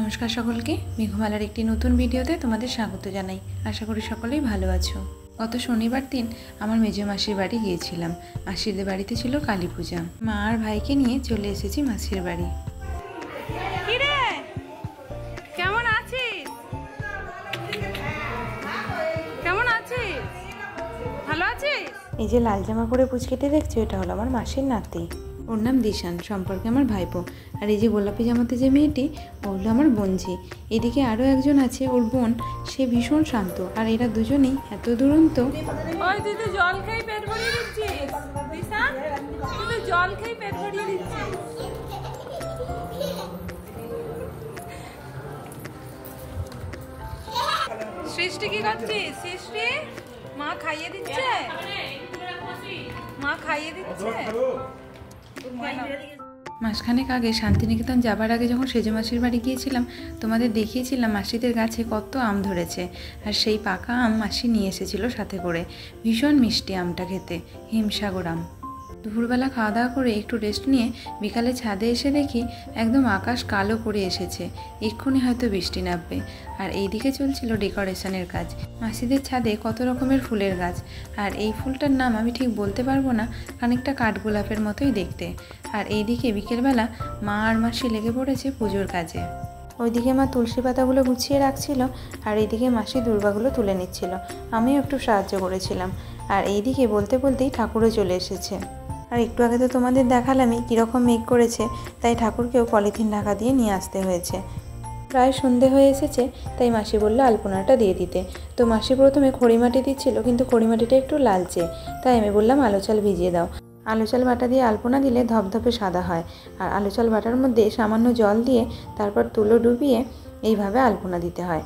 नमस्कार सकलके मेघमालार एक नतून भिडियोते तुम्हादेर स्वागत जानाई। आशा करी सकलेई भालो आछो। गत शनिवार दिन आमार मेजो मासिर बाड़ी गियेछिलाम। मासिरदेर बाड़ीते छिलो काली पूजा। मा आर भाईके निये चले एसेछि मासिर बाड़ी। এই যে লাল জামা পরে পুচকেটে দেখছো, এটা হলো আমার মাসির নাতি। ওর নাম দিশান, সম্পর্কে আমার ভাইপো। আর এই যে গোলাপি জামাতে যে মেয়েটি, ও হলো আমার বোনঝি। এদিকে আরও একজন আছে, ওর বোন, সে ভীষণ শান্ত। আর এরা দুজনেই এত দুরন্ত। ওই তুই তো জল খেয়ে পেট ভরিয়ে দিচ্ছিস দিশান, তুই তো জল খেয়ে পেট ভরিয়ে দিচ্ছিস। সৃষ্টি কি করছিস? সৃষ্টি মা খাইয়ে দিচ্ছে, মা খাইয়ে দিচ্ছে। মাসখানেক আগে শান্তিনিকেতন যাবার আগে যখন সেজো মাসির বাড়ি গিয়েছিলাম, তোমাদের দেখিয়েছিলাম মাসিদের গাছে কত আম ধরেছে। আর সেই পাকা আম মাসি নিয়ে এসেছিল সাথে করে। ভীষণ মিষ্টি আমটা খেতে, হিমসাগর আম। দুপুরবেলা খাওয়া দাওয়া করে একটু রেস্ট নিয়ে বিকালে ছাদে এসে দেখি একদম আকাশ কালো করে এসেছে, এক্ষুনি হয়তো বৃষ্টি নামবে। আর এইদিকে চলছিল ডেকোরেশনের কাজ। মাসিদের ছাদে কত রকমের ফুলের গাছ। আর এই ফুলটার নাম আমি ঠিক বলতে পারবো না, খানিকটা কাঠগোলাপের মতোই দেখতে। আর এইদিকে বিকেলবেলা মা আর মাসি লেগে পড়েছে পুজোর কাজে। ওইদিকে মা তুলসী পাতাগুলো গুছিয়ে রাখছিল, আর এইদিকে মাসি দুর্বাগুলো তুলে নিচ্ছিল। আমিও একটু সাহায্য করেছিলাম। আর এইদিকে বলতে বলতেই ঠাকুরও চলে এসেছে। আর একটু আগে তো তোমাদের দেখালামই কীরকম মেঘ করেছে, তাই ঠাকুরকেও পলিথিন ঢাকা দিয়ে নিয়ে আসতে হয়েছে। প্রায় সন্ধে হয়ে এসেছে, তাই মাসি বললো আলপনাটা দিয়ে দিতে। তো মাসি প্রথমে খড়িমাটি দিচ্ছিল, কিন্তু খড়িমাটিটা একটু লালচে, তাই আমি বললাম আলো চাল ভিজিয়ে দাও। আলো চাল বাটা দিয়ে আলপনা দিলে ধপধপে সাদা হয়। আর আলো চাল বাটার মধ্যে সামান্য জল দিয়ে তারপর তুলো ডুবিয়ে এইভাবে আলপনা দিতে হয়।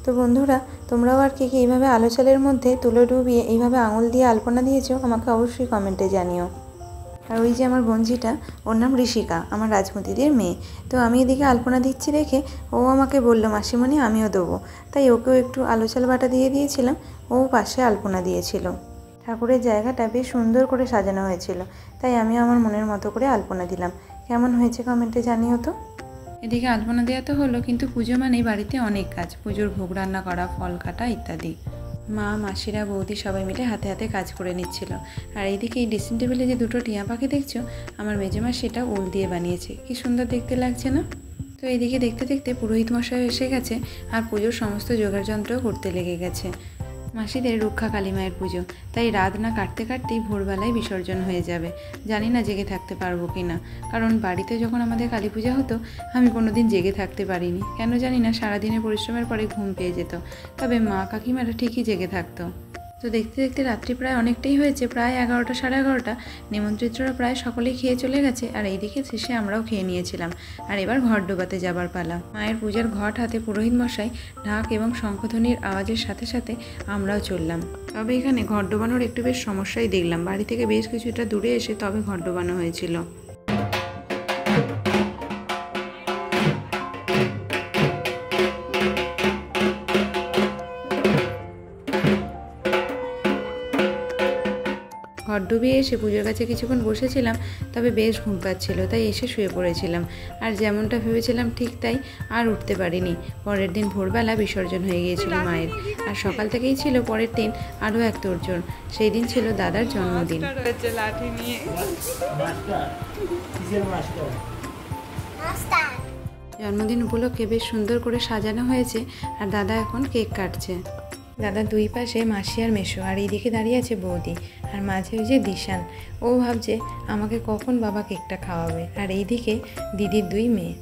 তো বন্ধুরা, তোমরাও আর কে এইভাবে আলো চালের মধ্যে তুলো ডুবিয়ে এইভাবে আঙুল দিয়ে আলপনা দিয়েছো, আমাকে অবশ্যই কমেন্টে জানিও। আর ওই যে আমার বোনঝিটা, ওর নাম ঋষিকা, আমার রাজমতিদের মেয়ে। তো আমি এদিকে আলপনা দিচ্ছি দেখে ও আমাকে বললো মাসিমণি আমিও দেবো, তাই ওকেও একটু আলো চাল বাটা দিয়ে দিয়েছিলাম। ও পাশে আলপনা দিয়েছিল। ঠাকুরের জায়গাটা বেশ সুন্দর করে সাজানো হয়েছিল, তাই আমি আমার মনের মতো করে আলপনা দিলাম। কেমন হয়েছে কমেন্টে জানিও তো। এদিকে আলপনা দেওয়া তো হলো, কিন্তু পুজো মানেই বাড়িতে অনেক কাজ। পুজোর ভোগ রান্না করা, ফল কাটা ইত্যাদি। মা, মাসিরা, বৌদি সবাই মিলে হাতে হাতে কাজ করে নিচ্ছিল। আর এইদিকে এই ড্রেসিং টেবিলে যে দুটো টিয়া পাখি দেখছো, আমার মেজে মা সেটা উল দিয়ে বানিয়েছে। কি সুন্দর দেখতে লাগছে না? তো এইদিকে দেখতে দেখতে পুরোহিত মশাই এসে গেছে, আর পুজোর সমস্ত জোগাড় যন্ত্রও করতে লেগে গেছে। মাসিদের রক্ষা কালী মায়ের পুজো, তাই রাত না কাটতে কাটতেই ভোরবেলায় বিসর্জন হয়ে যাবে। জানি না জেগে থাকতে পারবো কি না, কারণ বাড়িতে যখন আমাদের কালী পূজা হতো আমি কোনোদিন জেগে থাকতে পারিনি। কেন জানি না, সারাদিনের পরিশ্রমের পরে ঘুম পেয়ে যেত। তবে মা কাকিমারা ঠিকই জেগে থাকতো। তো দেখতে দেখতে রাত্রি প্রায় অনেকটাই হয়েছে, প্রায় 11টা সাড়ে 11টা। নিমন্ত্রিতরা প্রায় সকলেই খেয়ে চলে গেছে, আর এইদিকে শেষে আমরাও খেয়ে নিয়েছিলাম। আর এবার ঘট ডোবাতে যাবার পালা। মায়ের পূজার ঘট হাতে পুরোহিত মশাই ঢাক এবং শঙ্খধ্বনির আওয়াজের সাথে সাথে আমরাও চললাম। তবে এখানে ঘট ডোবানোর একটু বেশ সমস্যাই দেখলাম। বাড়ি থেকে বেশ কিছুটা দূরে এসে তবে ঘট ডোবানো হয়েছিল। ঘর ডুবিয়ে এসে পুজোর কাছে কিছুক্ষণ বসেছিলাম, তবে বেশ ঘুম পাচ্ছিল, তাই এসে শুয়ে পড়েছিলাম। আর যেমনটা ভেবেছিলাম ঠিক তাই, আর উঠতে পারিনি। পরের দিন ভোরবেলা বিসর্জন হয়ে গিয়েছিল মায়ের। আর সকাল থেকেই ছিল পরের দিন আরও এক তোড়জোড়। সেই দিন ছিল দাদার জন্মদিন। জন্মদিন উপলক্ষে বেশ সুন্দর করে সাজানো হয়েছে, আর দাদা এখন কেক কাটছে। দাদার দুই পাশে মাসি আর মেসো, আর এইদিকে দাঁড়িয়ে আছে বৌদি। আর মাঝে ওই যে দিশান, ও ভাবছে আমাকে কখন বাবা কেকটা খাওয়াবে। আর এইদিকে দিদির দুই মেয়ে।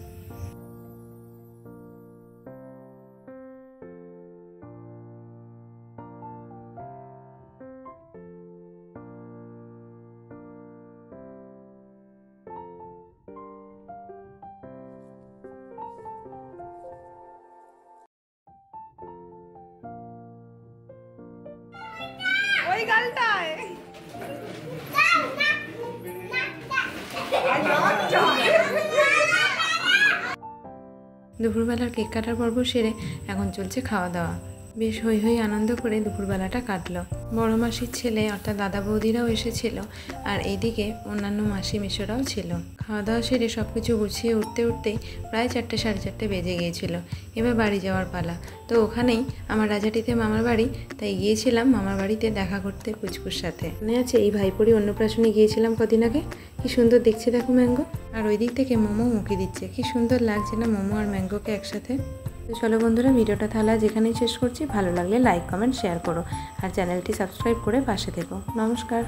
ওই গালটায় দুপুরবেলার কেক কাটার পর্ব সেরে এখন চলছে খাওয়া দাওয়া। বেশ হই হই আনন্দ করে দুপুরবেলাটা কাটলো। বড় মাসির ছেলে অর্থাৎ দাদা বৌদিরাও এসেছিল, আর এইদিকে অন্যান্য মাসি মেশোরাও ছিল। খাওয়া দাওয়া সেরে সব কিছু গুছিয়ে উঠতেই প্রায় 4টে সাড়ে 4টে বেজে গিয়েছিল। এবার বাড়ি যাওয়ার পালা। তো ওখানেই আমার রাজাটিতে মামার বাড়ি, তাই গিয়েছিলাম মামার বাড়িতে দেখা করতে পুচকুর সাথে। মনে আছে এই ভাইপোরি অন্নপ্রাশনে গিয়েছিলাম কদিন আগে? কি সুন্দর দেখছে দেখো ম্যাঙ্গো, আর ওই দিক থেকে মোমো মুখে দিচ্ছে। কি সুন্দর লাগছে না মোমো আর ম্যাঙ্গোকে একসাথে। তো চলো বন্ধুরা, ভিডিওটা তাহলে যেখানেই শেষ করছি। ভালো লাগলে লাইক কমেন্ট শেয়ার করো, আর চ্যানেলটি সাবস্ক্রাইব করে পাশে থেকো। নমস্কার।